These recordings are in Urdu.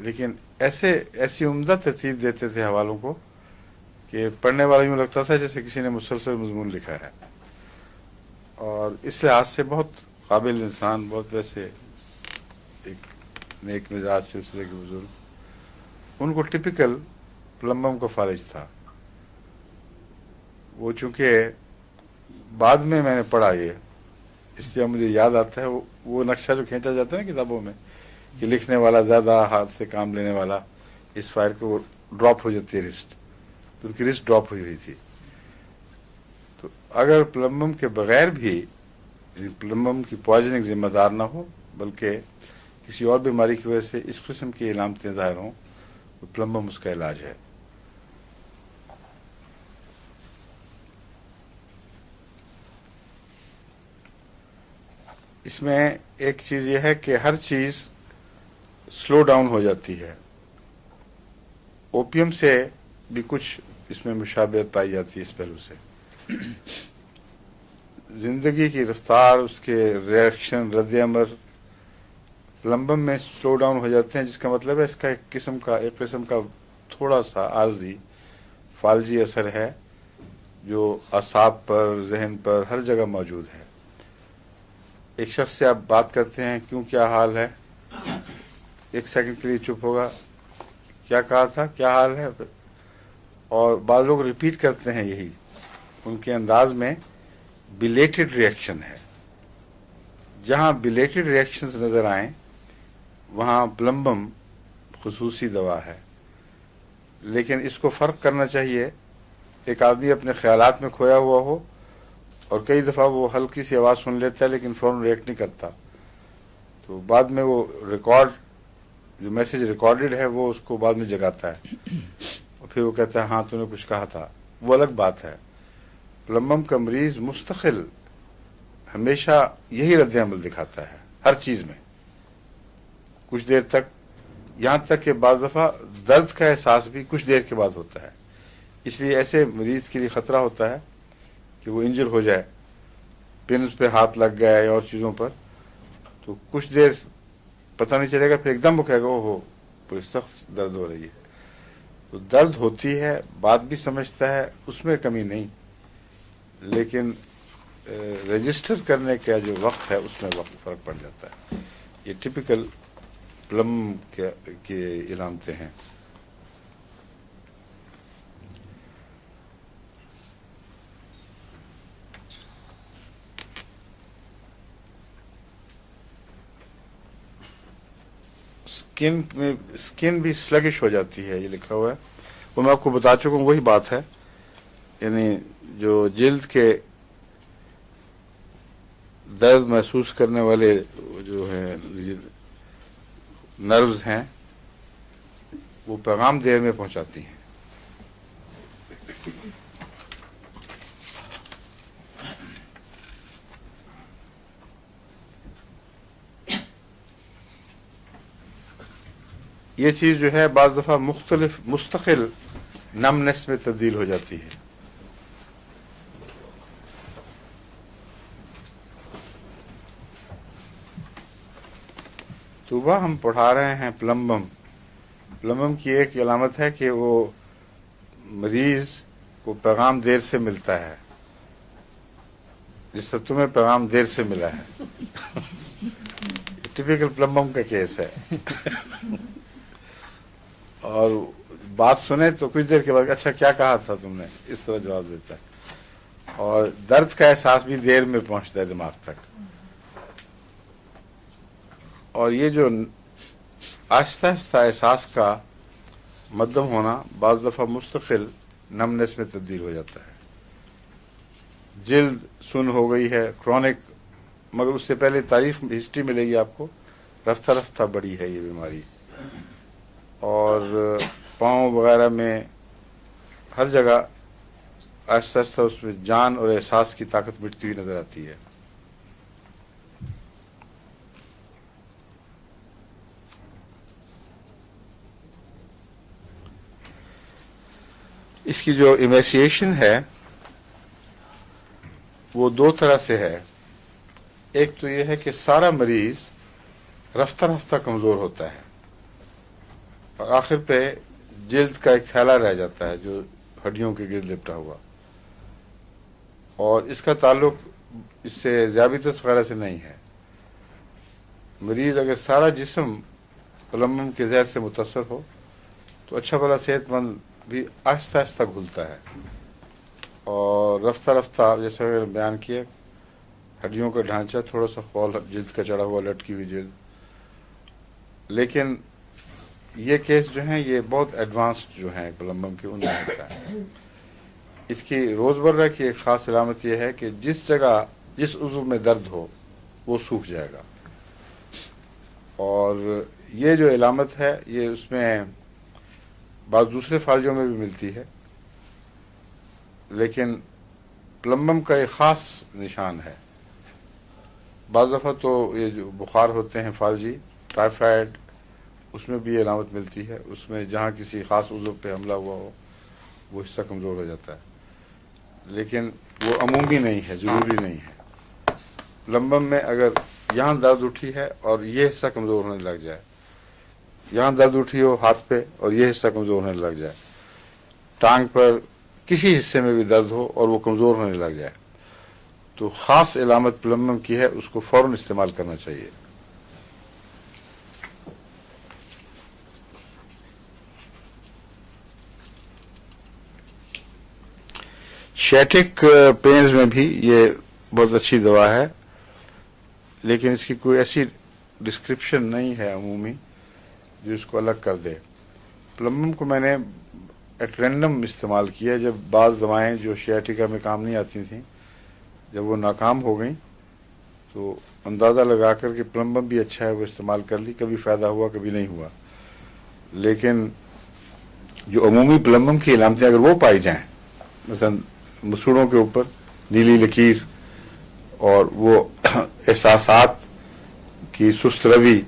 لیکن ایسی عمدہ ترتیب دیتے تھے حوالوں کو کہ پڑھنے والا یوں لگتا تھا جیسے کسی نے مسلسل مضمون لکھا ہے. اور اس لحاظ سے بہت قابل انسان، بہت ویسے ایک نیک مزاج سلسلے کے بزرگ. ان کو ٹپیکل پلمبم کا فالج تھا. وہ چونکہ بعد میں نے پڑھا یہ، اس لیے مجھے یاد آتا ہے وہ نقشہ جو کھینچا جاتا ہے نا کتابوں میں کہ لکھنے والا زیادہ، ہاتھ سے کام لینے والا، اس فائل کو ڈراپ ہو جاتی ہے رسٹ، تو ان کی رسٹ ڈراپ ہوئی تھی. تو اگر پلمبم کے بغیر بھی پلمبم کی پوائزننگ ذمہ دار نہ ہو بلکہ کسی اور بیماری کی وجہ سے اس قسم کی علامتیں ظاہر ہوں تو پلمبم اس کا علاج ہے. اس میں ایک چیز یہ ہے کہ ہر چیز سلو ڈاؤن ہو جاتی ہے. اوپیم سے بھی کچھ اس میں مشابہت پائی جاتی ہے اس پہلو سے. زندگی کی رفتار، اس کے ریئیکشن، رد عمل پلمبم میں سلو ڈاؤن ہو جاتے ہیں، جس کا مطلب ہے اس کا ایک قسم کا تھوڑا سا عارضی فالجی اثر ہے جو اعصاب پر، ذہن پر، ہر جگہ موجود ہے. ایک شخص سے آپ بات کرتے ہیں، کیوں، کیا حال ہے، ایک سیکنڈ کے لیے چپ ہوگا، کیا کہا تھا، کیا حال ہے، اور بعض لوگ ریپیٹ کرتے ہیں یہی. ان کے انداز میں بیلیٹڈ ریئیکشن ہے. جہاں بیلیٹڈ ریئیکشنز نظر آئیں وہاں پلمبم خصوصی دوا ہے. لیکن اس کو فرق کرنا چاہیے. ایک آدمی اپنے خیالات میں کھویا ہوا ہو اور کئی دفعہ وہ ہلکی سی آواز سن لیتا ہے لیکن فوراً ریئیکٹ نہیں کرتا، تو بعد میں وہ جو میسیج ریکارڈڈ ہے وہ اس کو بعد میں جگاتا ہے اور پھر وہ کہتا ہے ہاں تو نے کچھ کہا تھا. وہ الگ بات ہے. پلمبم کا مریض مستقل ہمیشہ یہی رد عمل دکھاتا ہے ہر چیز میں کچھ دیر تک، یہاں تک کہ بعض دفعہ درد کا احساس بھی کچھ دیر کے بعد ہوتا ہے. اس لیے ایسے مریض کے لیے خطرہ ہوتا ہے کہ وہ انجر ہو جائے، پنس پہ ہاتھ لگ گیا ہے اور چیزوں پر، تو کچھ دیر پتہ نہیں چلے گا، پھر ایک دم وہ کہے گا اوہو بڑی سخت درد ہو رہی ہے. تو درد ہوتی ہے، بات بھی سمجھتا ہے، اس میں کمی نہیں، لیکن رجسٹر کرنے کا جو وقت ہے اس میں وقت فرق پڑ جاتا ہے. یہ ٹپیکل پلم کے علامتیں ہیں. اسکن بھی سلگش ہو جاتی ہے، یہ لکھا ہوا ہے. وہ میں آپ کو بتا چکا ہوں، وہی بات ہے. یعنی جو جلد کے درد محسوس کرنے والے جو ہیں نروز ہیں وہ پیغام دیر میں پہنچاتی ہیں. یہ چیز جو ہے بعض دفعہ مستقل نمنس میں تبدیل ہو جاتی ہے. صبح ہم پڑھا رہے ہیں پلمبم کی ایک علامت ہے کہ وہ مریض کو پیغام دیر سے ملتا ہے، جس سے تمہیں پیغام دیر سے ملا ہے. ٹپیکل پلمبم کا کیس ہے. اور بات سنے تو کچھ دیر کے بعد اچھا کیا کہا تھا تم نے، اس طرح جواب دیتا ہے. اور درد کا احساس بھی دیر میں پہنچتا ہے دماغ تک. اور یہ جو آہستہ آہستہ احساس کا مدم ہونا بعض دفعہ مستقل نمنس میں تبدیل ہو جاتا ہے. جلد سن ہو گئی ہے کرونک، مگر اس سے پہلے تاریخ ہسٹری ملے گی آپ کو، رفتہ رفتہ بڑی ہے یہ بیماری. اور پاؤں وغیرہ میں ہر جگہ آہستہ آہستہ اس میں جان اور احساس کی طاقت مٹتی ہوئی نظر آتی ہے. اس کی جو ایمیسیشن ہے وہ دو طرح سے ہے. ایک تو یہ ہے کہ سارا مریض رفتہ رفتہ کمزور ہوتا ہے، اور آخر پہ جلد کا ایک تھیلا رہ جاتا ہے جو ہڈیوں کے گرد لپٹا ہوا، اور اس کا تعلق اس سے ذیابیطس وغیرہ سے نہیں ہے۔ مریض اگر سارا جسم پلمبم کے زہر سے متاثر ہو تو اچھا بھلا صحت مند بھی آہستہ آہستہ گھلتا ہے، اور رفتہ رفتہ جیسے میں نے بیان کیا ہڈیوں کا ڈھانچہ تھوڑا سا خول جلد کا چڑھا ہوا، لٹکی ہوئی جلد، لیکن یہ کیس جو ہیں یہ بہت ایڈوانسڈ جو ہیں پلمبم کے، ان میں ہوتا ہے۔ اس کی روزمرہ کی ایک خاص علامت یہ ہے کہ جس جگہ جس عضو میں درد ہو وہ سوکھ جائے گا، اور یہ جو علامت ہے یہ اس میں بعض دوسرے فالجوں میں بھی ملتی ہے، لیکن پلمبم کا ایک خاص نشان ہے۔ بعض دفعہ تو یہ جو بخار ہوتے ہیں فالجی، ٹائیفائڈ، اس میں بھی یہ علامت ملتی ہے، اس میں جہاں کسی خاص عضو پہ حملہ ہوا ہو وہ حصہ کمزور ہو جاتا ہے، لیکن وہ عمومی نہیں ہے، ضروری نہیں ہے۔ پلمبم میں اگر یہاں درد اٹھی ہے اور یہ حصہ کمزور ہونے لگ جائے، یہاں درد اٹھی ہو ہاتھ پہ اور یہ حصہ کمزور ہونے لگ جائے، ٹانگ پر کسی حصے میں بھی درد ہو اور وہ کمزور ہونے لگ جائے، تو خاص علامت پلمبم کی ہے، اس کو فوراً استعمال کرنا چاہیے۔ شیٹک پینز میں بھی یہ بہت اچھی دوا ہے، لیکن اس کی کوئی ایسی ڈسکرپشن نہیں ہے عمومی جو اس کو الگ کر دے۔ پلمبم کو میں نے ایٹ رینڈم استعمال کیا، جب بعض دوائیں جو شیاٹیکا میں کام نہیں آتی تھیں جب وہ ناکام ہو گئیں تو اندازہ لگا کر کہ پلمبم بھی اچھا ہے وہ استعمال کر لی، کبھی فائدہ ہوا کبھی نہیں ہوا۔ لیکن جو عمومی پلمبم کی علامتیں اگر وہ پائی جائیں، مثلا مسوڑوں کے اوپر نیلی لکیر اور وہ احساسات کی سست روی،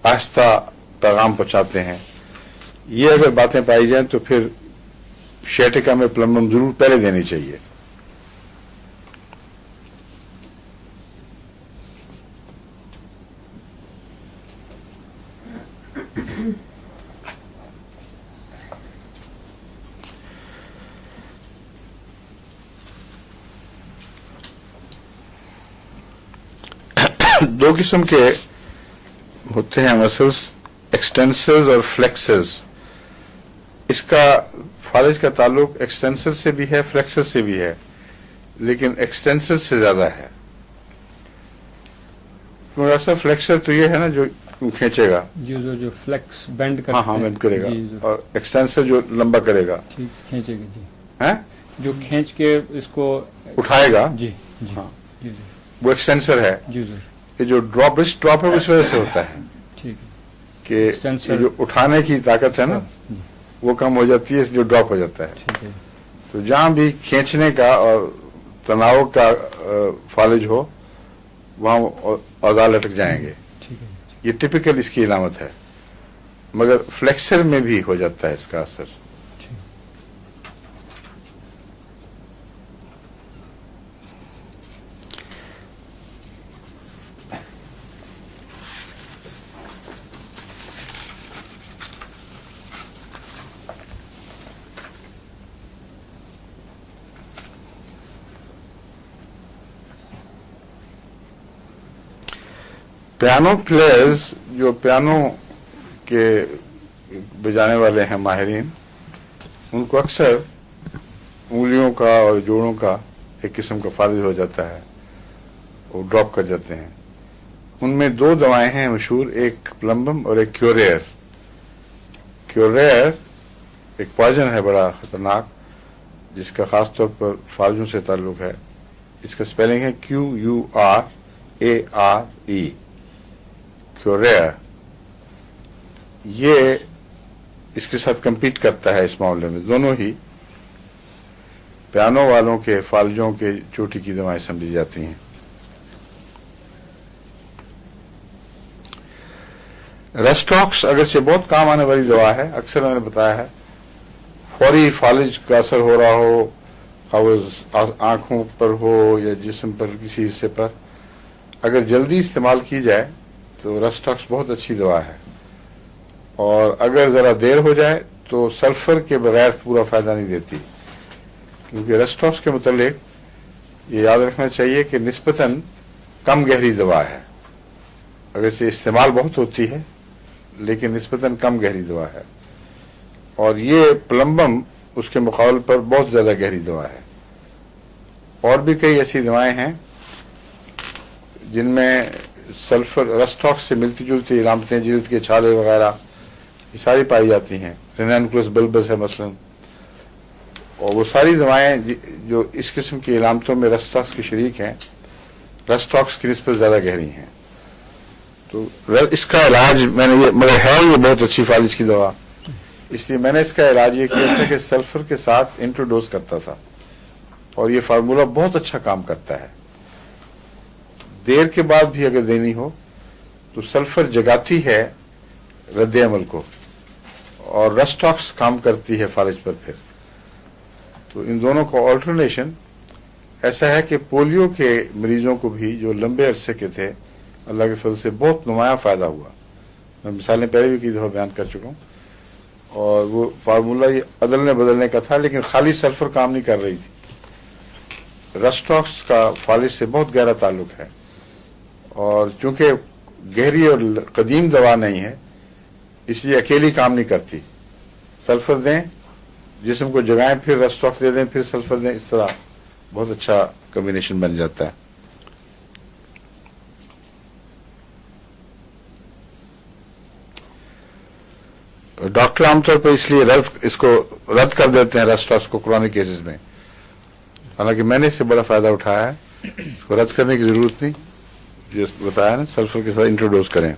آہستہ پیغام پہنچاتے ہیں، یہ اگر باتیں پائی جائیں تو پھر شیٹیکا میں پلمبم ضرور پہلے دینی چاہیے۔ دو قسم کے ہوتے ہیں مسلز، ایکسٹینسرز اور فلیکسرز۔ اس کا فالج کا تعلق ایکسٹینسر سے بھی ہے، فلیکسر سے بھی ہے، لیکن ایکسٹینسر سے زیادہ ہے۔ ایسا فلیکسر تو یہ ہے نا جو کھینچے گا، جو فلیکس بینڈ کرتا ہے، ہاں بینڈ کرے گا، جی اور ایکسٹینسر جو لمبا کرے گا، ٹھیک کھینچے گا، جی ہیں جو کھینچ کے اس کو اٹھائے گا، جی جی ہاں جی جی وہ ایکسٹینسر ہے۔ جی سر یہ جو ڈراپ ہے اس وجہ سے ہوتا ہے ٹھیک ہے، کہ ایکسٹینسر یہ جو اٹھانے کی طاقت ہے نا جی وہ کم ہو جاتی ہے، جو ڈراپ ہو جاتا ہے۔ ٹھیک ہے تو جہاں بھی کھینچنے کا اور تناؤ کا فالج ہو وہاں اوزار لٹک جائیں گے، ٹھیک ہے یہ ٹپیکل اس کی علامت ہے، مگر فلیکسر میں بھی ہو جاتا ہے اس کا اثر۔ ٹھیک پیانو پلیئرز جو پیانو کے بجانے والے ہیں ماہرین، ان کو اکثر انگلیوں کا اور جوڑوں کا ایک قسم کا فالج ہو جاتا ہے، وہ ڈراپ کر جاتے ہیں۔ ان میں دو دوائیں ہیں مشہور، ایک پلمبم اور ایک کیوریئر۔ کیوریئر ایک پوائزن ہے بڑا خطرناک، جس کا خاص طور پر فالجوں سے تعلق ہے۔ اس کا سپیلنگ ہے QURARE، کیوریئر۔ یہ اس کے ساتھ کمپیٹ کرتا ہے اس معاملے میں، دونوں ہی پیانو والوں کے فالجوں کے چوٹی کی دوائیں سمجھی جاتی ہیں۔ ریسٹاکس اگرچہ بہت کام آنے والی دوا ہے، اکثر میں نے بتایا ہے، فوری فالج کا اثر ہو رہا ہو، خواہ آنکھوں پر ہو یا جسم پر کسی حصے پر، اگر جلدی استعمال کی جائے تو ریسٹاکس بہت اچھی دوا ہے۔ اور اگر ذرا دیر ہو جائے تو سلفر کے بغیر پورا فائدہ نہیں دیتی، کیونکہ رسٹاکس کے متعلق یہ یاد رکھنا چاہیے کہ نسبتاً کم گہری دوا ہے، اگرچہ استعمال بہت ہوتی ہے لیکن نسبتاً کم گہری دوا ہے، اور یہ پلمبم اس کے مقابل پر بہت زیادہ گہری دوا ہے۔ اور بھی کئی ایسی دوائیں ہیں جن میں سلفر رسٹاکس سے ملتی جلتی علامتیں، جلد کے چھالے وغیرہ یہ ساری پائی جاتی ہیں، رینانکولس بلبس ہے مثلا، اور وہ ساری دوائیں جو اس قسم کی علامتوں میں رسٹاکس کے شریک ہیں، رسٹاکس کی نسبت زیادہ گہری ہیں۔ تو اس کا علاج میں نے مگر ہے یہ بہت اچھی فالج کی دوا، اس لیے میں نے اس کا علاج یہ کیا تھا کہ سلفر کے ساتھ انٹروڈوز کرتا تھا، اور یہ فارمولہ بہت اچھا کام کرتا ہے۔ دیر کے بعد بھی اگر دینی ہو تو سلفر جگاتی ہے رد عمل کو، اور رسٹاکس کام کرتی ہے فالج پر پھر۔ تو ان دونوں کا آلٹرنیشن ایسا ہے کہ پولیو کے مریضوں کو بھی جو لمبے عرصے کے تھے، اللہ کے فضل سے بہت نمایاں فائدہ ہوا۔ میں مثالیں پہلے بھی کئی دفعہ بیان کر چکا ہوں، اور وہ فارمولہ یہ عدلنے بدلنے کا تھا، لیکن خالی سلفر کام نہیں کر رہی تھی، رسٹاکس کا فالج سے بہت گہرا تعلق ہے، اور چونکہ گہری اور قدیم دوا نہیں ہے اس لیے اکیلی کام نہیں کرتی۔ سلفر دیں، جسم کو جگائیں، پھر رسٹاکس دے دیں، پھر سلفر دیں، اس طرح بہت اچھا کمبینیشن بن جاتا ہے۔ ڈاکٹر عام طور پر اس لیے اس کو رد کر دیتے ہیں رسٹاکس کو کرونک کیسز میں، حالانکہ میں نے اس سے بڑا فائدہ اٹھایا ہے، اس کو رد کرنے کی ضرورت نہیں، جو بتایا نا سلفر کے ساتھ انٹروڈوز کریں۔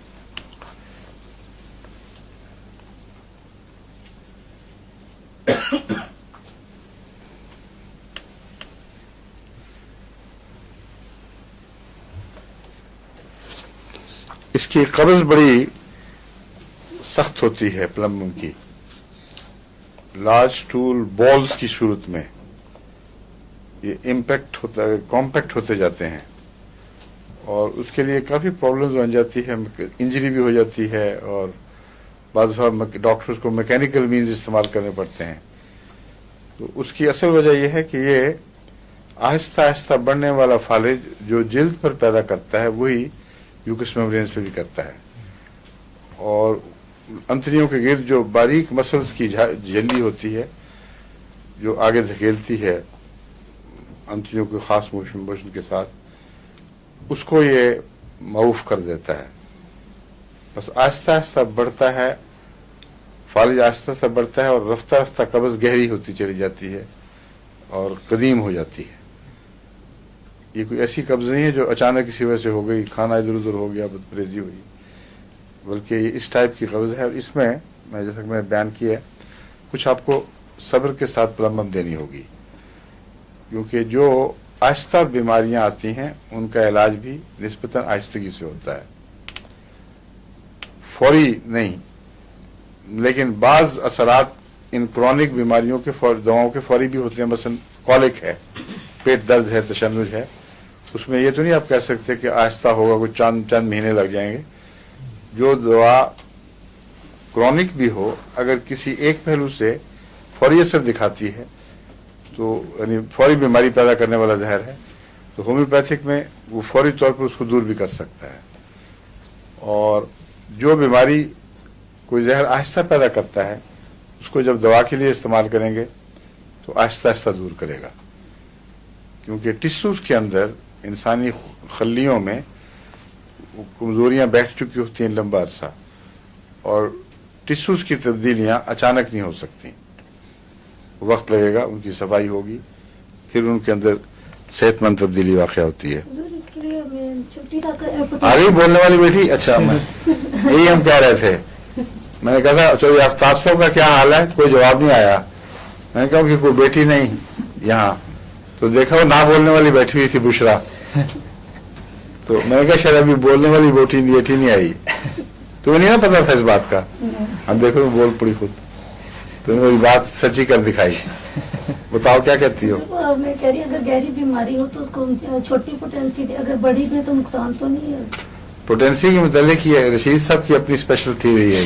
اس کی قبض بڑی سخت ہوتی ہے پلمبم کی، لارج ٹول بالز کی صورت میں یہ امپیکٹ ہوتا ہے، کمپیکٹ ہوتے جاتے ہیں، اور اس کے لیے کافی پرابلمز بن جاتی ہے، انجری بھی ہو جاتی ہے، اور بعض دفعہ ڈاکٹرز کو میکینیکل مینز استعمال کرنے پڑتے ہیں۔ تو اس کی اصل وجہ یہ ہے کہ یہ آہستہ آہستہ بڑھنے والا فالج جو جلد پر پیدا کرتا ہے وہی میوکس میمبرینز پہ بھی کرتا ہے، اور انتڑیوں کے گرد جو باریک مسلز کی جھلی ہوتی ہے جو آگے دھکیلتی ہے انتڑیوں کے خاص موشن کے ساتھ، اس کو یہ معوف کر دیتا ہے۔ بس آہستہ آہستہ بڑھتا ہے فالج، آہستہ آہستہ بڑھتا ہے، اور رفتہ رفتہ قبض گہری ہوتی چلی جاتی ہے اور قدیم ہو جاتی ہے۔ یہ کوئی ایسی قبض نہیں ہے جو اچانک کسی وجہ سے ہو گئی، کھانا ادھر ادھر ہو گیا، بدپریزی ہوئی، بلکہ یہ اس ٹائپ کی قبض ہے، اور اس میں جیسا کہ میں نے بیان کیا ہے کچھ آپ کو صبر کے ساتھ پلمبم دینی ہوگی، کیونکہ جو آہستہ بیماریاں آتی ہیں ان کا علاج بھی نسبتاً آہستگی سے ہوتا ہے، فوری نہیں، لیکن بعض اثرات ان کرونک بیماریوں کے دواؤں کے فوری بھی ہوتے ہیں، مثلا کولک ہے، پیٹ درد ہے، تشنج ہے، اس میں یہ تو نہیں آپ کہہ سکتے کہ آہستہ ہوگا، کوئی چند مہینے لگ جائیں گے۔ جو دوا کرونک بھی ہو اگر کسی ایک پہلو سے فوری اثر دکھاتی ہے تو یعنی فوری بیماری پیدا کرنے والا زہر ہے، تو ہومیوپیتھک میں وہ فوری طور پر اس کو دور بھی کر سکتا ہے، اور جو بیماری کوئی زہر آہستہ پیدا کرتا ہے اس کو جب دوا کے لیے استعمال کریں گے تو آہستہ آہستہ دور کرے گا، کیونکہ ٹشوز کے اندر انسانی خلیوں میں کمزوریاں بیٹھ چکی ہوتی ہیں لمبا عرصہ، اور ٹشوز کی تبدیلیاں اچانک نہیں ہو سکتی، وقت لگے گا، ان کی صفائی ہوگی، پھر ان کے اندر صحت مند تبدیلی واقع ہوتی ہے۔ آگے بولنے والی بیٹی، اچھا میں یہی ہم کہہ رہے تھے، میں نے کہا تھا چلو آفتاب صاحب کا کیا حال ہے، کوئی جواب نہیں آیا، میں نے کہا کہ کوئی بیٹی نہیں یہاں، تو دیکھا وہ نہ بولنے والی بیٹھی ہوئی تھی بشرا، تو میں نے کہا شاید ابھی بولنے والی بیٹی نہیں آئی، تمہیں نہیں نا پتا تھا اس بات کا، ہم دیکھو بول پڑی خود، تو نے بات سچی کر دکھائی۔ بتاؤ کیا کہتی ہو؟ میں کہہ رہی ہوں اگر گہری بیماری ہو تو اس کو چھوٹی پوٹینسی دے، اگر بڑی دے تو نقصان تو نہیں ہے؟ پوٹینسی کے متعلق یہ رشید صاحب کی اپنی اسپیشل تھیوری ہے،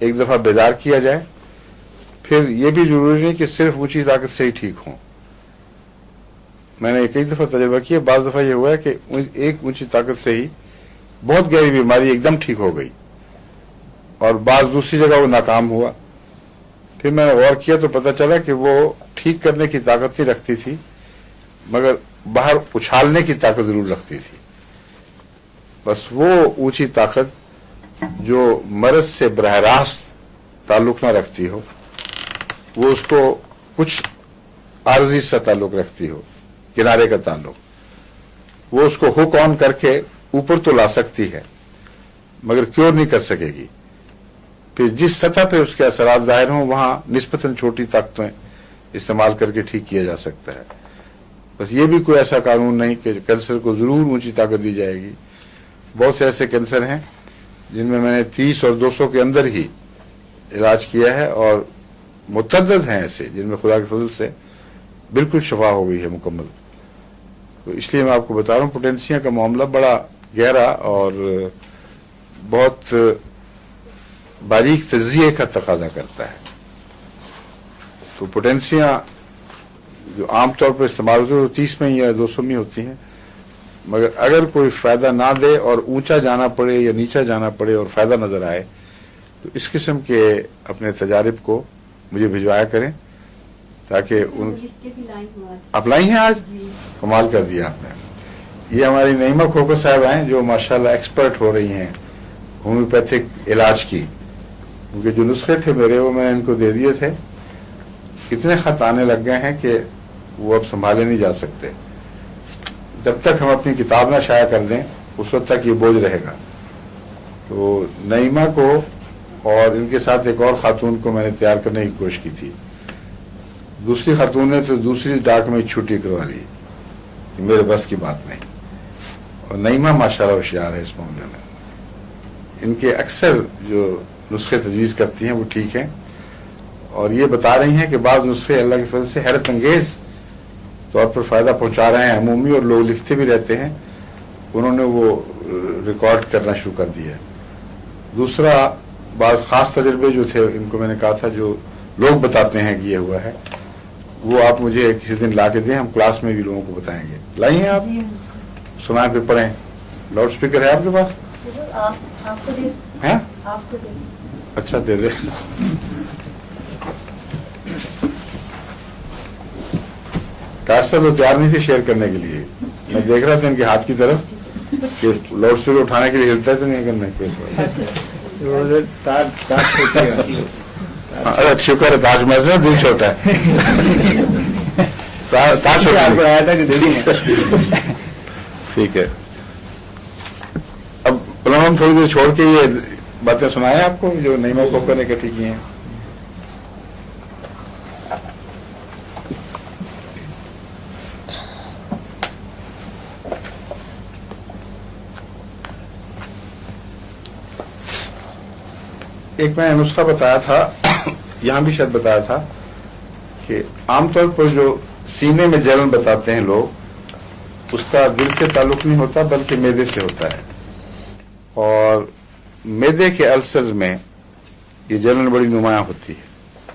ایک دفعہ بیدار کیا جائے. پھر یہ بھی ضروری نہیں کہ صرف اونچی طاقت سے ہی ٹھیک ہوں. میں نے کئی دفعہ تجربہ کیا, بعض دفعہ یہ ہوا ہے کہ ایک اونچی طاقت سے ہی بہت گہری بیماری ایک دم ٹھیک ہو گئی اور بعض دوسری جگہ وہ ناکام ہوا. پھر میں نے غور کیا تو پتہ چلا کہ وہ ٹھیک کرنے کی طاقت نہیں رکھتی تھی, مگر باہر اچھالنے کی طاقت ضرور رکھتی تھی. بس وہ اونچی طاقت جو مرض سے براہ راست تعلق نہ رکھتی ہو, وہ اس کو کچھ عارضی سا تعلق رکھتی ہو, کنارے کا تعلق, وہ اس کو ہک آن کر کے اوپر تو لا سکتی ہے مگر کیور نہیں کر سکے گی. پھر جس سطح پہ اس کے اثرات ظاہر ہوں وہاں نسبتاً چھوٹی طاقتیں استعمال کر کے ٹھیک کیا جا سکتا ہے. بس یہ بھی کوئی ایسا قانون نہیں کہ کینسر کو ضرور اونچی طاقت دی جائے گی. بہت سے ایسے کینسر ہیں جن میں نے 30 اور 200 کے اندر ہی علاج کیا ہے, اور متعدد ہیں ایسے جن میں خدا کے فضل سے بالکل شفا ہو گئی ہے مکمل. تو اس لیے میں آپ کو بتا رہا ہوں پوٹینسیا کا معاملہ بڑا گہرا اور بہت باریک تجزیے کا تقاضا کرتا ہے. تو پوٹینسیا جو عام طور پر استعمال ہوتی ہے وہ 30 میں یا 200 میں ہوتی ہیں, مگر اگر کوئی فائدہ نہ دے اور اونچا جانا پڑے یا نیچا جانا پڑے اور فائدہ نظر آئے تو اس قسم کے اپنے تجارب کو مجھے بھجوایا کریں تاکہ آپ لائی ہیں آج. کمال کر دیا آپ نے. یہ ہماری نعیمہ کھوکھر صاحب ہیں جو ماشاءاللہ ایکسپرٹ ہو رہی ہیں ہومیوپیتھک علاج کی. کیونکہ جو نسخے تھے میرے وہ میں ان کو دے دیے تھے, اتنے خط آنے لگ گئے ہیں کہ وہ اب سنبھالے نہیں جا سکتے. جب تک ہم اپنی کتاب نہ شائع کر دیں اس وقت تک یہ بوجھ رہے گا. تو نعیمہ کو اور ان کے ساتھ ایک اور خاتون کو میں نے تیار کرنے کی کوشش کی تھی. دوسری خاتون نے تو دوسری ڈاک میں چھٹی کروا لی, میرے بس کی بات نہیں. اور نعیمہ ماشاءاللہ ہوشیار ہے اس معاملے میں. ان کے اکثر جو نسخے تجویز کرتی ہیں وہ ٹھیک ہیں, اور یہ بتا رہی ہیں کہ بعض نسخے اللہ کے فضل سے حیرت انگیز طور پر فائدہ پہنچا رہے ہیں عمومی, اور لوگ لکھتے بھی رہتے ہیں. انہوں نے وہ ریکارڈ کرنا شروع کر دیا. دوسرا بعض خاص تجربے جو تھے ان کو میں نے کہا تھا جو لوگ بتاتے ہیں کہ یہ ہوا ہے, وہ آپ مجھے کسی دن لا کے دیں, ہم کلاس میں بھی لوگوں کو بتائیں گے. لائی ہیں آپ؟ سنائیں پھر پڑھیں. لاؤڈ اسپیکر ہے آپ کے پاس؟ ہیں؟ اچھا دے دے. ڈاکٹر صاحب تو تیار نہیں تھے شیئر کرنے کے لیے. میں دیکھ رہا تھا ان کے ہاتھ کی طرف کہ لاؤڈ اسپیکر اٹھانے کے لیے ہلتا ہے تو نہیں کرنا ارے شکر ہے تاج محل میں دل چھوٹا ہے. ٹھیک ہے. اب ہم تھوڑی دیر چھوڑ کے یہ باتیں سنائیں آپ کو جو نعیمہ کھوکھر نے اکٹھی کی ہیں. ایک میں نے نسخہ بتایا تھا, یہاں بھی شاید بتایا تھا, کہ عام طور پر جو سینے میں جلن بتاتے ہیں لوگ اس کا دل سے تعلق نہیں ہوتا بلکہ معدے سے ہوتا ہے. اور معدے کے السرز میں یہ جلن بڑی نمایاں ہوتی ہے.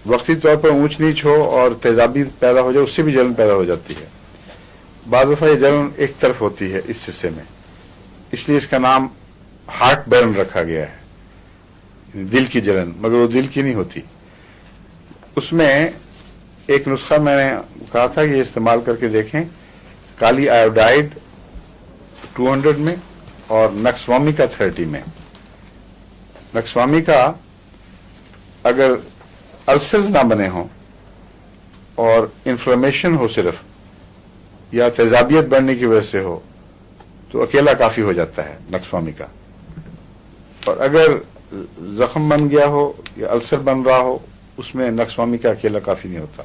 وقتی طور پر اونچ نیچ ہو اور تیزابی پیدا ہو جائے اس سے بھی جلن پیدا ہو جاتی ہے. بعض دفعہ یہ جلن ایک طرف ہوتی ہے اس حصے میں, اس لیے اس کا نام ہارٹ برن رکھا گیا ہے, دل کی جلن, مگر وہ دل کی نہیں ہوتی. اس میں ایک نسخہ میں نے کہا تھا کہ یہ استعمال کر کے دیکھیں. کالی آیوڈائڈ 200 میں اور نکسوامی کا 30 میں. نکسوامی کا اگر السرز نہ بنے ہوں اور انفلمیشن ہو صرف یا تیزابیت بڑھنے کی وجہ سے ہو تو اکیلا کافی ہو جاتا ہے نکسوامی کا. اور اگر زخم بن گیا ہو یا السر بن رہا ہو اس میں نکسوامی کا اکیلا کافی نہیں ہوتا.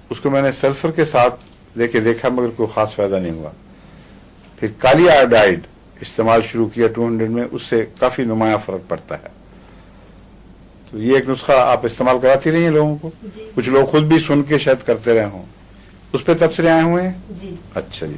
اس کو میں نے سلفر کے ساتھ دے کے دیکھا مگر کوئی خاص فائدہ نہیں ہوا. پھر کالی آیوڈائڈ استعمال شروع کیا 200 میں, اس سے کافی نمایاں فرق پڑتا ہے. تو یہ ایک نسخہ آپ استعمال کراتی رہی ہیں لوگوں کو. کچھ لوگ خود بھی سن کے شاید کرتے رہے ہوں. اس پہ تبصرے آئے ہوئے ہیں؟ اچھا جی.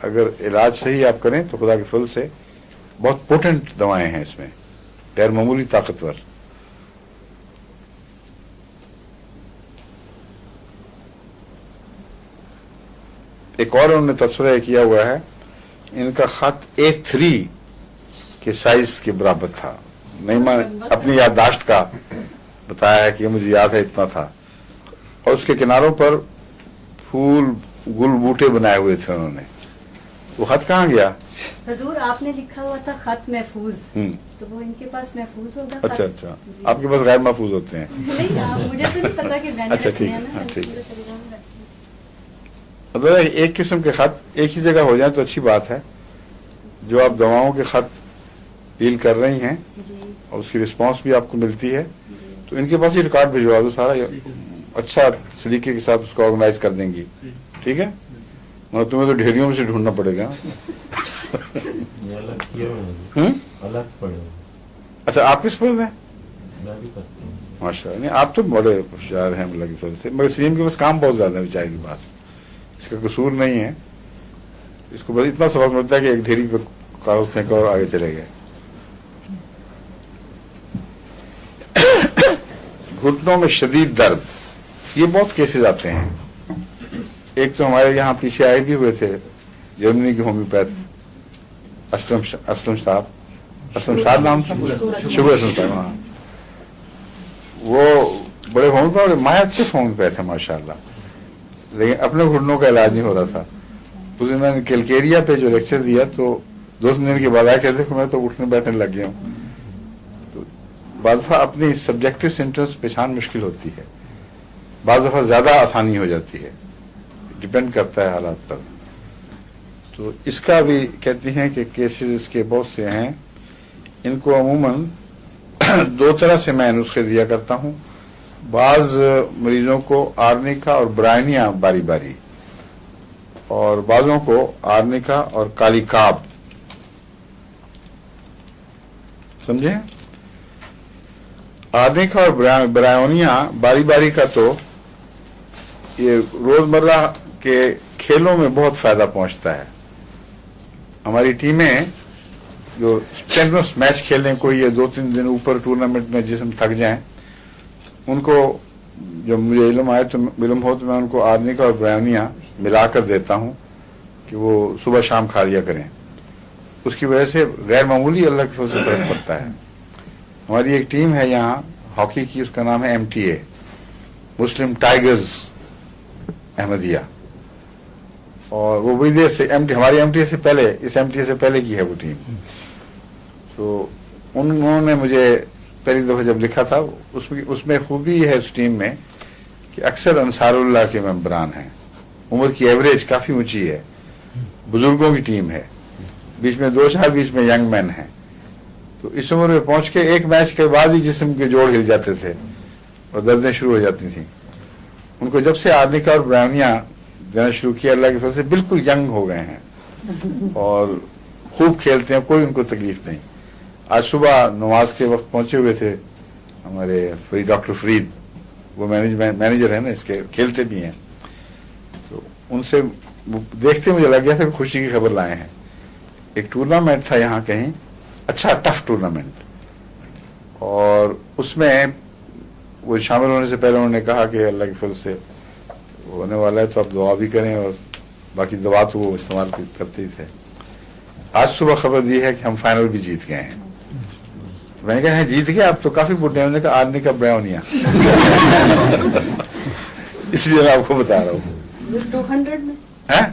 اگر علاج صحیح آپ کریں تو خدا کے فضل سے بہت پوٹنٹ دوائیں ہیں اس میں، غیر معمولی طاقتور. ایک اور انہوں نے تبصرہ کیا ہوا ہے، ان کا خط A3 کے سائز کے برابر تھا. نہیں میں اپنی یادداشت کا بتایا ہے کہ مجھے یاد ہے اتنا تھا، اور اس کے کناروں پر پھول گل بوٹے بنائے ہوئے تھے انہوں نے. وہ خط کہاں گیا؟ حضور آپ نے لکھا ہوا تھا خط محفوظ، تو وہ ان کے پاس محفوظ ہوگا. اچھا اچھا، آپ کے پاس غیر محفوظ ہوتے ہیں. نہیں مجھے تو نہیں پتا کہ میں نے اچھا ٹھیک رکھنے ہیں نا. ٹھیک. مطلب ایک قسم کے خط ایک ہی جگہ ہو جائیں تو اچھی بات ہے. جو آپ دواؤں کے خط ڈیل کر رہی ہیں اور اس کی رسپانس بھی آپ کو ملتی ہے، تو ان کے پاس ہی ریکارڈ بھجوا دو سارا، اچھا سلیقے کے ساتھ اس کو آرگنائز کر دیں گی. ٹھیک ہے، مطلب تمہیں تو ڈھیریوں میں سے ڈھونڈنا پڑے گا. اچھا آپ کس پر ہیں؟ ماشاء اللہ، نہیں آپ تو بڑے ہوشیار ہیں اللہ کی فضل سے، مگر سیم کے پاس کام بہت زیادہ ہے بیچارے کے پاس. اس کا قصور نہیں ہے، اس کو بس اتنا سبق ملتا ہے کہ ایک ڈھیری پہ کاغذ پھینکا اور آگے چلے گئے. گھٹنوں میں شدید درد، یہ بہت کیسز آتے ہیں. ایک تو ہمارے یہاں پیچھے آئے بھی ہوئے تھے جرمنی کے ہومیوپیتھ اسلم صاحب نام تھا، شکر اسلم صاحب. ہاں وہ بڑے ہومیوپیتھ مایا اچھے ہومیوپیتھ ہیں ماشاء اللہ، لیکن اپنے گھٹنوں کا علاج نہیں ہو رہا تھا. اس دن میں نے کیلکیریا پہ جو لیکچر دیا تو 2-3 دن کے بعد آئے کہتے کہ میں تو اٹھنے بیٹھنے لگ گیا ہوں. تو بعض دفعہ اپنی سبجیکٹو سمپٹمس پہچان مشکل ہوتی ہے، بعض دفعہ زیادہ آسانی ہو جاتی ہے، ڈپینڈ کرتا ہے حالات پر. تو اس کا بھی کہتی ہیں کہ کیسز اس کے بہت سے ہیں. ان کو عموماً 2 طرح سے میں نسخے دیا کرتا ہوں. بعض مریضوں کو آرنیکا اور برائنیا باری باری، اور بعضوں کو آرنیکا اور کالی کاب. سمجھے؟ آرنیکا اور برائنیا باری باری کا تو یہ روزمرہ کے کھیلوں میں بہت فائدہ پہنچتا ہے. ہماری ٹیمیں جو ٹینس میچ کھیلیں، کوئی یہ 2-3 دن اوپر ٹورنامنٹ میں جسم تھک جائیں، ان کو جب مجھے علم ہو تو میں ان کو آرنیکا اور برائنیا ملا کر دیتا ہوں کہ وہ صبح شام کھا لیا کریں. اس کی وجہ سے غیر معمولی اللہ کے فضل سے فرق پڑتا ہے. ہماری ایک ٹیم ہے یہاں ہاکی کی، اس کا نام ہے MTA، مسلم ٹائیگرز احمدیہ، اور وہ بڑی دیر سے ہماری MTA سے پہلے، اس MTA سے پہلے کی ہے وہ ٹیم. تو انہوں نے مجھے پہلی دفعہ جب لکھا تھا، اس میں خوبی ہے اس ٹیم میں کہ اکثر انصار اللہ کے ممبران ہیں. عمر کی ایوریج کافی اونچی ہے، بزرگوں کی ٹیم ہے، بیچ میں 2-4 بیچ میں ینگ مین ہیں. تو اس عمر میں پہنچ کے ایک میچ کے بعد ہی جسم کے جوڑ ہل جاتے تھے اور دردیں شروع ہو جاتی تھیں. ان کو جب سے آرنیکا اور برائنیا دینا شروع کیا اللہ کی فضل سے بالکل ینگ ہو گئے ہیں اور خوب کھیلتے ہیں، کوئی ان کو تکلیف نہیں. آج صبح نماز کے وقت پہنچے ہوئے تھے ہمارے ڈاکٹر فرید، وہ مینیجر ہیں نا اس کے، کھیلتے بھی ہیں. تو ان سے دیکھتے مجھے لگ گیا تھا کہ خوشی کی خبر لائے ہیں. ایک ٹورنامنٹ تھا یہاں کہیں، اچھا ٹف ٹورنامنٹ، اور اس میں وہ شامل ہونے سے پہلے انہوں نے کہا کہ اللہ کی فضل سے ہونے والا ہے تو آپ دعا بھی کریں، اور باقی دعا تو وہ استعمال کرتے ہی تھے. آج صبح خبر دی ہے کہ ہم فائنل بھی جیت گئے ہیں. میں نے کہا جیت گئے آپ تو کافی بڈھے. انہوں نے کہا آرنی کا برائنیا اس لیے میں آپ کو بتا رہا ہوں 200 میں. ہاں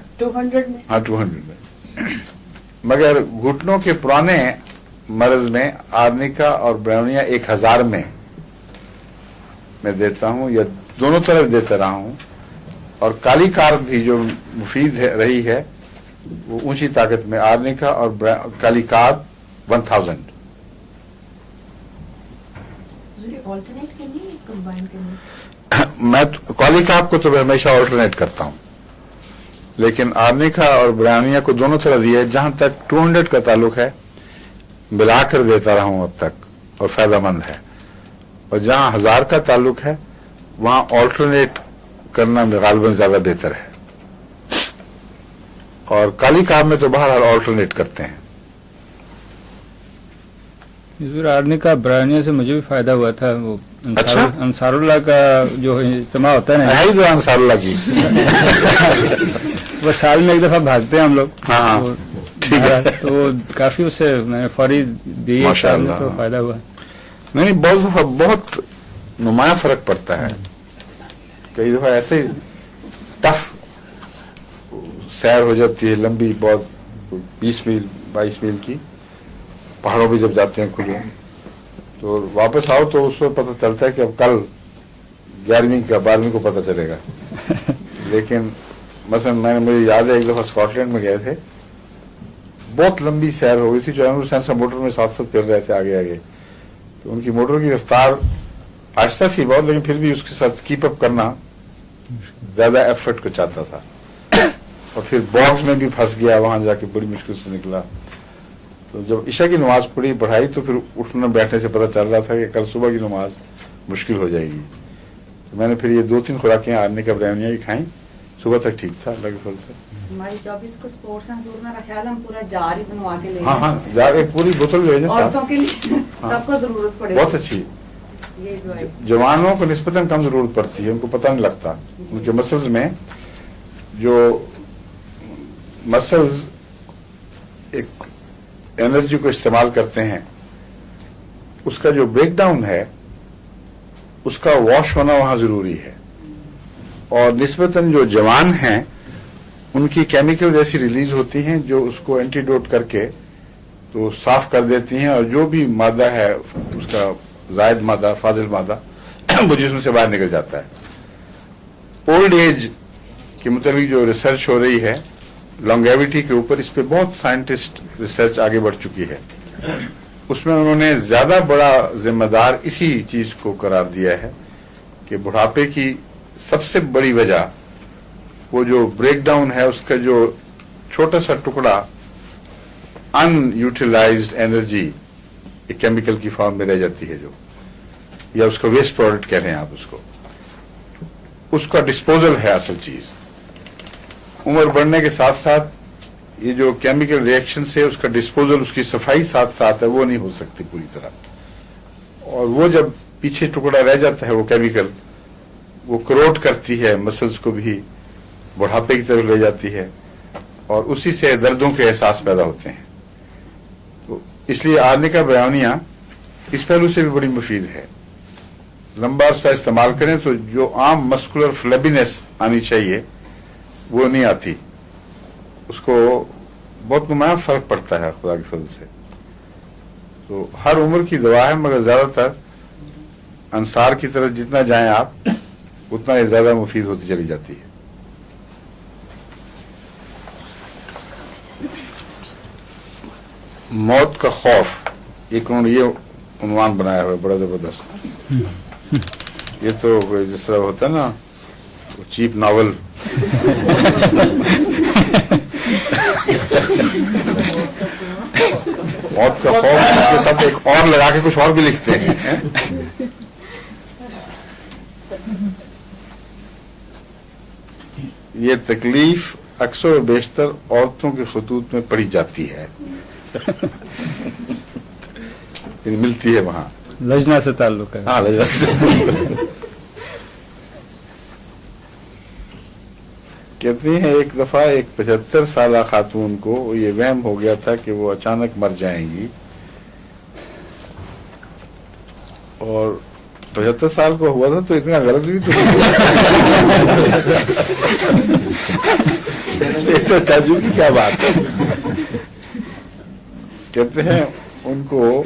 200 میں. مگر گھٹنوں کے پرانے مرض میں آرنیکا اور برائنیا 1000 میں دیتا ہوں، یا دونوں طرف دیتا رہا ہوں. اور کالی کارب بھی جو مفید رہی ہے وہ اونچی طاقت میں آرنیکا اور کالی کارب 1000. میں کالی کارب کو تو میں ہمیشہ آلٹرنیٹ کرتا ہوں، لیکن آرنیکا اور برائنیا کو دونوں طرح دیا ہے. جہاں تک 200 کا تعلق ہے ملا کر دیتا رہا ہوں اب تک اور فائدہ مند ہے، اور جہاں 1000 کا تعلق ہے وہاں آلٹرنیٹ کرنا غالباً زیادہ بہتر ہے. اور کالی کام میں تو بہرحال آلٹرنیٹ کرتے ہیں. حضور آرنے کا برانیہ سے مجھے بھی فائدہ ہوا تھا. وہ اچھا؟ انصار اللہ کا جو اجتماع ہوتا ہے نا, ہے تو انصار اللہ کی. وہ سال میں ایک دفعہ بھاگتے ہیں ہم لوگ. ہاں وہ ٹھیک ہے. تو وہ کافی اسے میں نے فوری دی ماشاء اللہ. تو فائدہ ہوا. نہیں بہت دفعہ بہت نمایاں فرق پڑتا ہے. کئی دفعہ ایسے ٹف سیر ہو جاتی ہے لمبی, بہت 20 میل 22 میل کی, پہاڑوں پہ جب جاتے ہیں کھلے, تو واپس آؤ تو اس وقت پتہ چلتا ہے کہ اب کل 11ویں کا 12ویں کو پتہ چلے گا. لیکن مثلا مجھے یاد ہے ایک دفعہ اسکاٹ لینڈ میں گئے تھے, بہت لمبی سیر ہو گئی تھی. جو سینسا موٹر میں ساتھ ساتھ پھر رہے تھے آگے آگے, تو ان کی موٹر کی رفتار آہستہ تھی بہت, لیکن پھر بھی اس کے ساتھ کیپ اپ کرنا زیادہ ایفرٹ کو چاہتا تھا. اور پھر باکس میں بھی پھنس گیا, وہاں جا کے بڑی مشکل سے نکلا. تو جب عشاء کی نماز پڑھائی تو پھر اٹھنے بیٹھنے سے پتہ چل رہا تھا کہ کل صبح کی نماز مشکل ہو جائے گی. تو میں نے پھر یہ 2-3 خوراکیں آنے کا برہمنیہ کی کھائیں, صبح تک ٹھیک تھا اللہ کے فضل سے. ہماری جاب اس کو سپورٹس ہیں حضور, میرا خیال ہم پورا جار ہی بنوا کے لے ہاں جا کے پوری بوتل لے جائیں عورتوں کے لیے سب کو ضرورت پڑے. بہت اچھی. یہ جو ہے جوانوں کو نسبتاً کم ضرورت پڑتی ہے, ان کو پتہ نہیں لگتا. ان کے مسلز میں جو مسلز ایک انرجی کو استعمال کرتے ہیں, اس کا جو بریک ڈاؤن ہے اس کا واش ہونا وہاں ضروری ہے. اور نسبتاً جو جوان ہیں ان کی کیمیکلز ایسی ریلیز ہوتی ہیں جو اس کو اینٹی ڈوٹ کر کے تو صاف کر دیتی ہیں, اور جو بھی مادہ ہے اس کا زائد مادہ, فاضل مادہ, وہ جسم سے باہر نکل جاتا ہے. اولڈ ایج کے متعلق جو ریسرچ ہو رہی ہے لانگیوٹی کے اوپر, اس پہ بہت سائنٹسٹ ریسرچ آگے بڑھ چکی ہے. اس میں انہوں نے زیادہ بڑا ذمہ دار اسی چیز کو قرار دیا ہے کہ بڑھاپے کی سب سے بڑی وجہ وہ جو بریک ڈاؤن ہے, اس کا جو چھوٹا سا ٹکڑا ان یوٹیلائزڈ انرجی ایک کیمیکل کی فارم میں رہ جاتی ہے, جو یا اس کا ویسٹ پروڈکٹ کہہ رہے ہیں آپ اس کو, اس کا ڈسپوزل ہے اصل چیز. عمر بڑھنے کے ساتھ ساتھ یہ جو کیمیکل ریئیکشن سے اس کا ڈسپوزل, اس کی صفائی ساتھ ساتھ ہے, وہ نہیں ہو سکتی پوری طرح. اور وہ جب پیچھے ٹکڑا رہ جاتا ہے وہ کیمیکل, وہ کروٹ کرتی ہے مسلز کو بھی, بڑھاپے کی طرف لے جاتی ہے, اور اسی سے دردوں کے احساس پیدا ہوتے ہیں. تو اس لیے آرنے کا برہمنیہ اس پہلو سے بھی بڑی مفید ہے. لمبا عرصہ استعمال کریں تو جو عام مسکولر فلیبینس آنی چاہیے وہ نہیں آتی, اس کو بہت نمایاں فرق پڑتا ہے خدا کے فضل سے. تو ہر عمر کی دوا ہے, مگر زیادہ تر انصار کی طرف جتنا جائیں آپ اتنا ہی زیادہ مفید ہوتی چلی جاتی ہے. موت کا خوف, ایک انہوں نے یہ عنوان بنایا ہوا ہے بڑا زبردست. یہ تو جس طرح ہوتا ہے نا چیپ ناول, موت کا خوف, اس کے ساتھ ایک اور لگا کے کچھ اور بھی لکھتے ہیں. یہ تکلیف اکثر و بیشتر عورتوں کے خطوط میں پڑھی جاتی ہے, ملتی ہے وہاں, لجنا سے تعلق ہے. ہاں لجنا سے. کہتے ہیں ایک دفعہ ایک 75 سالہ خاتون کو یہ وہم ہو گیا تھا کہ وہ اچانک مر جائیں گی, اور 75 سال کو ہوا تھا تو اتنا غلط بھی تو اس میں تو تعجب کی کیا بات ہے. کہتے ہیں ان کو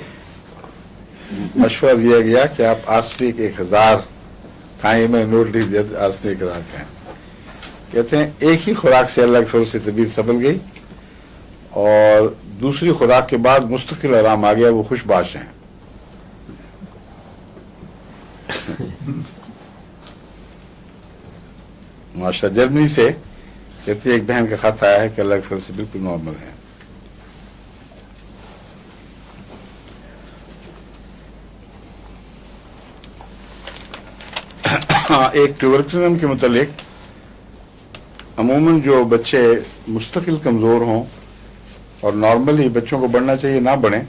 مشورہ دیا گیا کہ آپ آرسنک 1000 کھائیں, میں نوٹ لکھ دیا آرسنک 1000 کھائیں. کہتے ہیں ایک ہی خوراک سے اللہ کے فضل سے طبیعت سنبھل گئی, اور دوسری خوراک کے بعد مستقل آرام آ گیا, وہ خوش باش ہیں. ماشاء جرمنی سے کہتی ہے ایک بہن کا خط آیا ہے کہ اللہ کے فضل سے بالکل نارمل ہے. ایک ٹیوبرکلوزم کے متعلق عموماً جو بچے مستقل کمزور ہوں اور نارملی بچوں کو بڑھنا چاہیے نہ بڑھیں،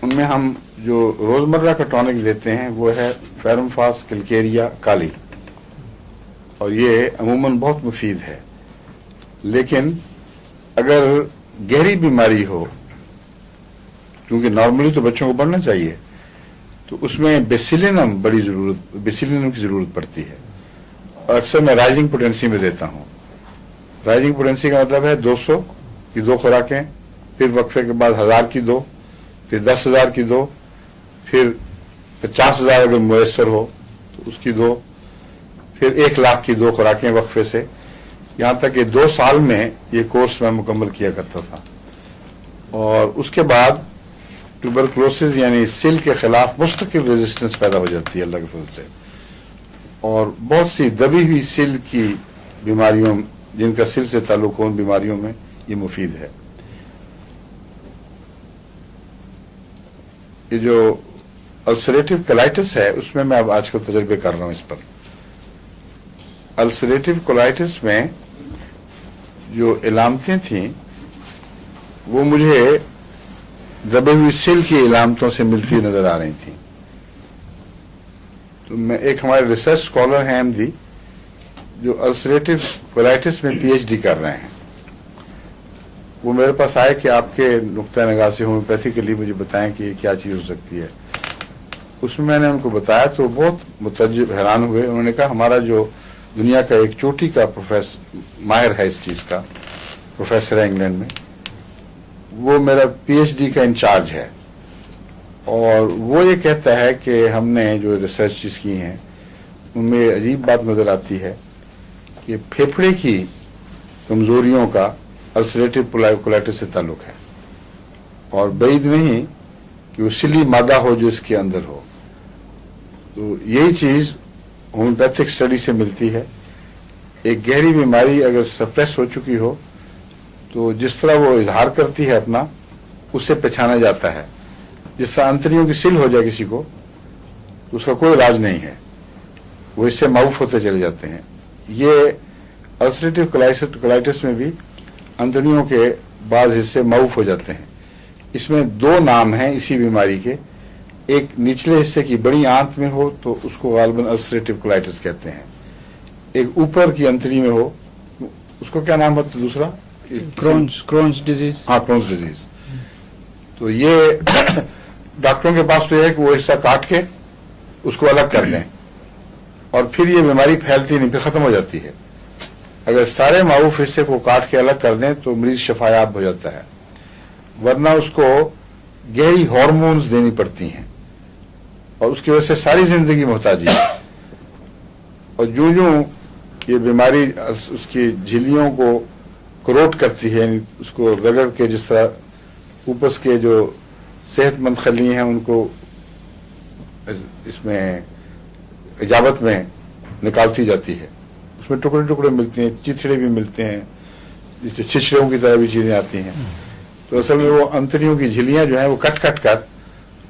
ان میں ہم جو روزمرہ کا ٹونک دیتے ہیں وہ ہے فیرم فاس کلکیریا کالی، اور یہ عموماً بہت مفید ہے. لیکن اگر گہری بیماری ہو، کیونکہ نارملی تو بچوں کو بڑھنا چاہیے، تو اس میں بیسیلینم بیسیلینم کی ضرورت پڑتی ہے، اور اکثر میں رائزنگ پوٹینسی میں دیتا ہوں. رائزنگ پوٹینسی کا مطلب ہے 200 کی 2 خوراکیں، پھر وقفے کے بعد 1000 کی 2، پھر 10,000 کی 2، پھر 50,000 اگر میسر ہو تو اس کی 2، پھر 1,00,000 کی 2 خوراکیں وقفے سے، یہاں تک کہ 2 سال میں یہ کورس میں مکمل کیا کرتا تھا. اور اس کے بعد ٹوبرکلوسس یعنی سل کے خلاف مستقل ریزسٹنس پیدا ہو جاتی ہے اللہ کے فضل سے، اور بہت سی دبی ہوئی سل کی بیماریوں جن کا سل سے تعلق ہو ان بیماریوں میں یہ مفید ہے. یہ جو السریٹو کولائٹس ہے اس میں اب آج کل تجربے کر رہا ہوں اس پر. السریٹو کولائٹس میں جو علامتیں تھیں وہ مجھے دبے ہوئی سل کی علامتوں سے ملتی نظر آ رہی تھیں. تو میں ایک ہمارے ریسرچ اسکالر ہیں احمدی جو السریٹو کولائٹس میں پی ایچ ڈی کر رہے ہیں، وہ میرے پاس آئے کہ آپ کے نقطۂ نگاہ سے ہومیوپیتھیکلی مجھے بتائیں کہ یہ کیا چیز ہو سکتی ہے. اس میں نے ان کو بتایا تو بہت متعجب حیران ہوئے. انہوں نے کہا ہمارا جو دنیا کا ایک چوٹی کا ماہر ہے اس چیز کا، پروفیسر ہے انگلینڈ میں، وہ میرا پی ایچ ڈی کا انچارج ہے، اور وہ یہ کہتا ہے کہ ہم نے جو ریسرچ کی ہیں ان میں عجیب بات نظر آتی ہے کہ پھیپھڑے کی کمزوریوں کا السریٹو کولائٹس سے تعلق ہے، اور بعید نہیں کہ وہ سلی مادہ ہو جو اس کے اندر ہو. تو یہی چیز ہومیوپیتھک اسٹڈی سے ملتی ہے. ایک گہری بیماری اگر سپریس ہو چکی ہو تو جس طرح وہ اظہار کرتی ہے اپنا، اس سے پہچانا جاتا ہے. جس طرح انتڑیوں کی سل ہو جائے کسی کو تو اس کا کوئی علاج نہیں ہے، وہ اس سے معروف ہوتے چلے جاتے ہیں. یہ السریٹو کولائٹس میں بھی انتڑیوں کے بعض حصے معروف ہو جاتے ہیں. اس میں 2 نام ہیں اسی بیماری کے. ایک نچلے حصے کی بڑی آنت میں ہو تو اس کو غالباً السریٹو کولائٹس کہتے ہیں. ایک اوپر کی انتڑی میں ہو اس کو کیا نام ہوتا ہے دوسرا؟ کرونز ڈیزیز. ہاں، کرونز ڈیزیز. تو یہ ڈاکٹروں کے پاس تو یہ ہے کہ وہ حصہ کاٹ کے اس کو الگ کر دیں، اور پھر یہ بیماری پھیلتی نہیں، پھر ختم ہو جاتی ہے. اگر سارے معروف حصے کو کاٹ کے الگ کر دیں تو مریض شفایاب ہو جاتا ہے، ورنہ اس کو گہری ہارمونز دینی پڑتی ہیں اور اس کی وجہ سے ساری زندگی محتاجی ہے. اور جو یہ بیماری اس کی جھلیوں کو کروٹ کرتی ہے، یعنی اس کو رگڑ کے جس طرح اوپس کے جو صحت مند خلی ہیں ان کو اس میں اجابت میں نکالتی جاتی ہے. اس میں ٹکڑے ٹکڑے ملتے ہیں، چیتھڑے بھی ملتے ہیں، جیسے چھچڑوں کی طرح بھی چیزیں آتی ہیں. تو اصل میں وہ انتڑیوں کی جھلیاں جو ہیں وہ کٹ کٹ کر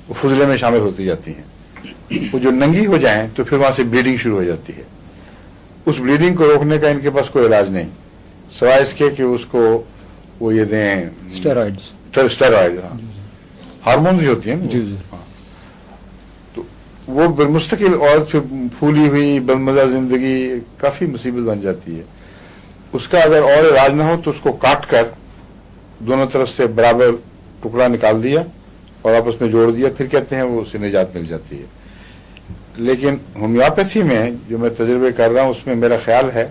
وہ فضلے میں شامل ہوتی جاتی ہیں. وہ جو ننگی ہو جائیں تو پھر وہاں سے بلیڈنگ شروع ہو جاتی ہے. اس بلیڈنگ کو روکنے کا ان کے پاس کوئی علاج نہیں سوائے اس کے کہ اس کو وہ یہ دیں اسٹیرائڈ ہارمونز ہی ہوتی ہیں نا. تو وہ بالمستقل اور پھر پھولی ہوئی بدمزہ زندگی کافی مصیبت بن جاتی ہے. اس کا اگر اور علاج نہ ہو تو اس کو کاٹ کر دونوں طرف سے برابر ٹکڑا نکال دیا اور آپس میں جوڑ دیا، پھر کہتے ہیں وہ اسے نجات مل جاتی ہے. لیکن ہومیوپیتھی میں جو میں تجربے کر رہا ہوں اس میں میرا خیال ہے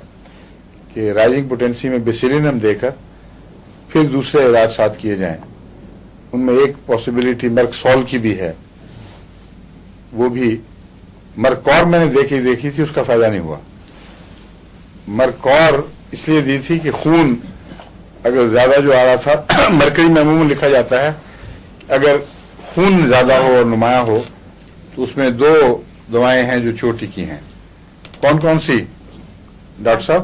کہ رائزنگ پوٹینسی میں بیسیلینم دے کر پھر دوسرے علاج ساتھ کیے جائیں. ان میں ایک پاسبلٹی مرکسول کی بھی ہے، وہ بھی مرکور میں نے دیکھی تھی، اس کا فائدہ نہیں ہوا. مرکور اس لیے دی تھی کہ خون اگر زیادہ جو آ رہا تھا، مرکری میں عموماً لکھا جاتا ہے اگر خون زیادہ ہو اور نمایاں ہو تو اس میں 2 دوائیں ہیں جو چوٹی کی ہیں. کون کون سی ڈاکٹر صاحب؟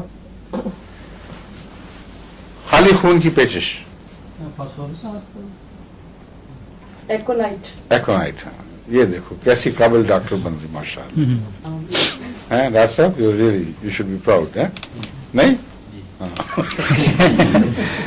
خالی خون کی پیچش، ایکونائٹ. یہ دیکھو کیسی قابل ڈاکٹر بن رہی ماشاء اللہ. ڈاکٹر صاحب یو شوڈ بی پراؤڈ. نہیں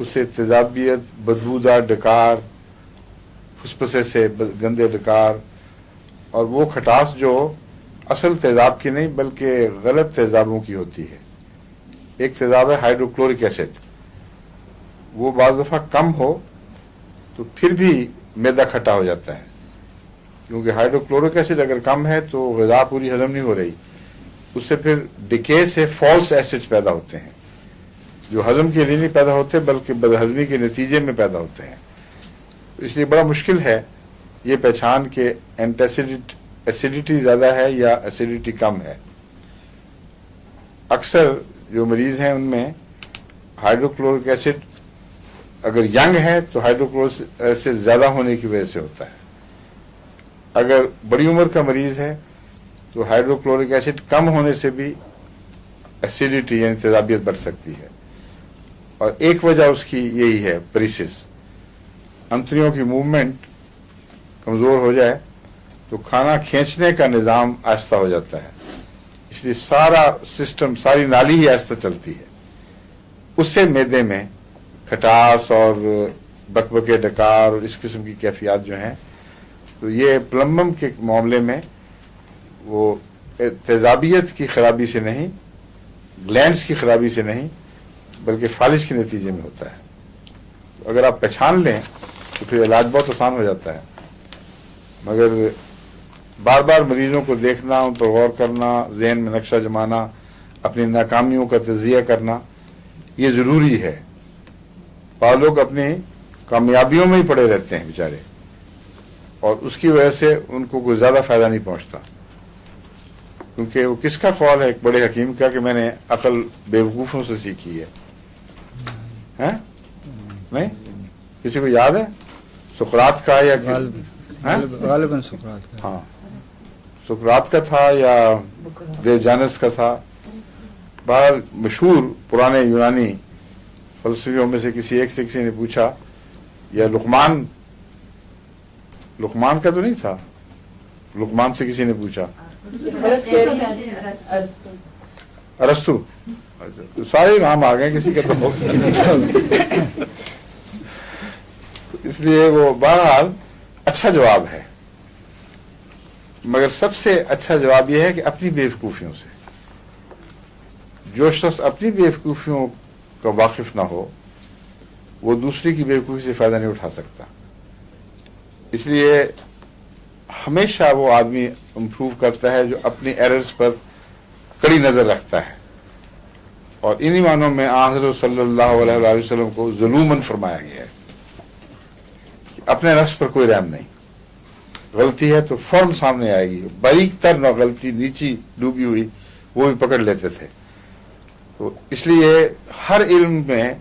اس سے تیزابیت، بدبودار ڈکار، پھسپسے سے گندے ڈکار، اور وہ کھٹاس جو اصل تیزاب کی نہیں بلکہ غلط تیزابوں کی ہوتی ہے. ایک تیزاب ہے ہائیڈروکلورک ایسڈ، وہ بعض دفعہ کم ہو تو پھر بھی معدہ کھٹا ہو جاتا ہے، کیونکہ ہائیڈروکلورک ایسڈ اگر کم ہے تو غذا پوری ہضم نہیں ہو رہی، اس سے پھر ڈکے سے فالس ایسڈز پیدا ہوتے ہیں جو ہضم کے لیے نہیں پیدا ہوتے بلکہ بدہضمی کے نتیجے میں پیدا ہوتے ہیں. اس لیے بڑا مشکل ہے یہ پہچان کہ ایسیڈیٹی زیادہ ہے یا ایسیڈیٹی کم ہے. اکثر جو مریض ہیں ان میں ہائیڈروکلورک ایسڈ اگر ینگ ہے تو ہائیڈروکلورک ایسڈ زیادہ ہونے کی وجہ سے ہوتا ہے. اگر بڑی عمر کا مریض ہے تو ہائیڈروکلورک ایسڈ کم ہونے سے بھی ایسیڈیٹی یعنی تیزابیت بڑھ سکتی ہے. اور ایک وجہ اس کی یہی ہے پریسس، انتڑیوں کی موومنٹ کمزور ہو جائے تو کھانا کھینچنے کا نظام آہستہ ہو جاتا ہے، اس لیے سارا سسٹم، ساری نالی ہی آہستہ چلتی ہے. اس سے معدے میں کھٹاس اور بکبکے ڈکار اور اس قسم کی کیفیات جو ہیں، تو یہ پلمبم کے معاملے میں وہ تیزابیت کی خرابی سے نہیں، گلینڈز کی خرابی سے نہیں بلکہ فالج کے نتیجے میں ہوتا ہے. تو اگر آپ پہچان لیں تو پھر علاج بہت آسان ہو جاتا ہے. مگر بار بار مریضوں کو دیکھنا، ان پر غور کرنا، ذہن میں نقشہ جمانا، اپنی ناکامیوں کا تجزیہ کرنا یہ ضروری ہے. بعض لوگ اپنی کامیابیوں میں ہی پڑے رہتے ہیں بیچارے، اور اس کی وجہ سے ان کو کوئی زیادہ فائدہ نہیں پہنچتا. کیونکہ وہ کس کا قول ہے ایک بڑے حکیم کا کہ میں نے عقل بیوقوفوں سے سیکھی ہے. نہیں کسی کو یاد ہے سقراط کا یا غالباً سقراط کا؟ ہاں سقراط کا تھا یا دیوجانس کا تھا. بہرحال مشہور پرانے یونانی فلسفیوں میں سے کسی ایک سے کسی نے پوچھا، یا لقمان کا تو نہیں تھا، لقمان سے کسی نے پوچھا، ارسطو، سارے نام آ گئے کسی کا تو اس لیے وہ بہرحال اچھا جواب ہے. مگر سب سے اچھا جواب یہ ہے کہ اپنی بیوقوفیوں سے، جو شخص اپنی بیوقوفیوں کا واقف نہ ہو وہ دوسری کی بیوقوفی سے فائدہ نہیں اٹھا سکتا. اس لیے ہمیشہ وہ آدمی امپروو کرتا ہے جو اپنی ایررز پر کڑی نظر رکھتا ہے. اور انہی معنوں میں حضرت صلی اللہ علیہ وسلم کو ظلوماً فرمایا گیا ہے کہ اپنے نفس پر کوئی رحم نہیں. غلطی ہے تو فوراً سامنے آئے گی، باریک تر نہ غلطی نیچی ڈوبی ہوئی وہ بھی پکڑ لیتے تھے. تو اس لیے ہر علم میں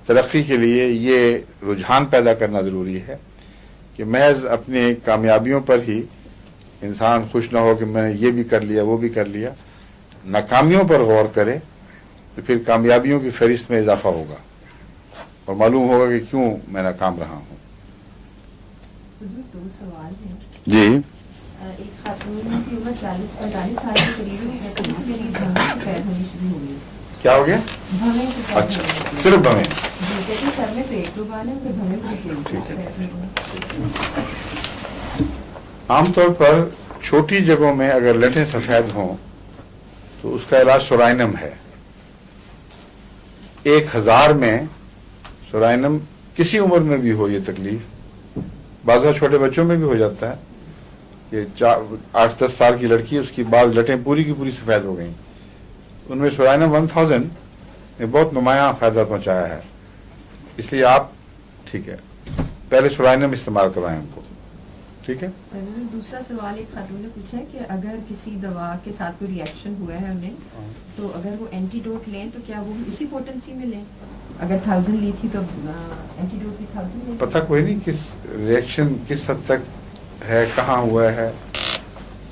ترقی کے لیے یہ رجحان پیدا کرنا ضروری ہے کہ محض اپنی کامیابیوں پر ہی انسان خوش نہ ہو کہ میں نے یہ بھی کر لیا وہ بھی کر لیا. ناکامیوں پر غور کرے تو پھر کامیابیوں کی فہرست میں اضافہ ہوگا اور معلوم ہوگا کہ کیوں میں ناکام رہا ہوں. دو سوال ہیں. جی ایک خاتون کی عمر 40-45 سال کے قریب ہے، کمر کے لیے دھونے سفید ہونی شروع ہو گئی. کیا ہو گیا؟ بھویں سفید. اچھا صرف بھویں؟ جی کہ سر میں پیٹ دبانا ہے، پھر بھویں کو ٹھیک ہے. عام طور پر چھوٹی جگہوں میں اگر لٹیں سفید ہوں تو اس کا علاج سورائنم ہے. 1000 میں سورائنم کسی عمر میں بھی ہو یہ تکلیف، بعض چھوٹے بچوں میں بھی ہو جاتا ہے کہ 8-10 سال کی لڑکی، اس کی بعض لٹیں پوری کی پوری سفید ہو گئیں. ان میں سورائنم 1000 نے بہت نمایاں فائدہ پہنچایا ہے. اس لیے آپ ٹھیک ہے پہلے سورائنم استعمال کروائیں ان کو. ٹھیک ہے. دوسرا سوال ایک خاتون نے پوچھا ہے کہ اگر کسی دوا کے ساتھ کوئی ریئیکشن ہوا ہے انہیں تو اگر وہ اینٹی ڈوٹ لیں تو کیا وہ اسی پوٹنسی میں لیں؟ اگر 1000 لی تھی تو اینٹی ڈوٹ بھی 1000 لیں؟ پتہ کوئی نہیں کس ریئیکشن کس حد تک ہے، کہاں ہوا ہے.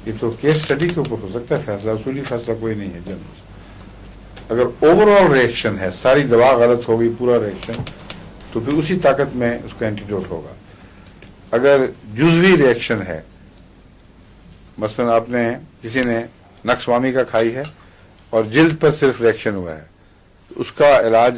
یہ تو کیس اسٹڈی کے اوپر ہو سکتا ہے فیصلہ، اصولی فیصلہ کوئی نہیں ہے. جنرل اگر اوور آل ریئیکشن ہے، ساری دوا غلط ہو گئی، پورا ریئیکشن، تو پھر اسی طاقت میں اس کا اینٹی ڈوٹ ہوگا. اگر جزوی ریئیکشن ہے، مثلا آپ نے کسی نے نقص وامی کا کھائی ہے اور جلد پر صرف ریئیکشن ہوا ہے، تو اس کا علاج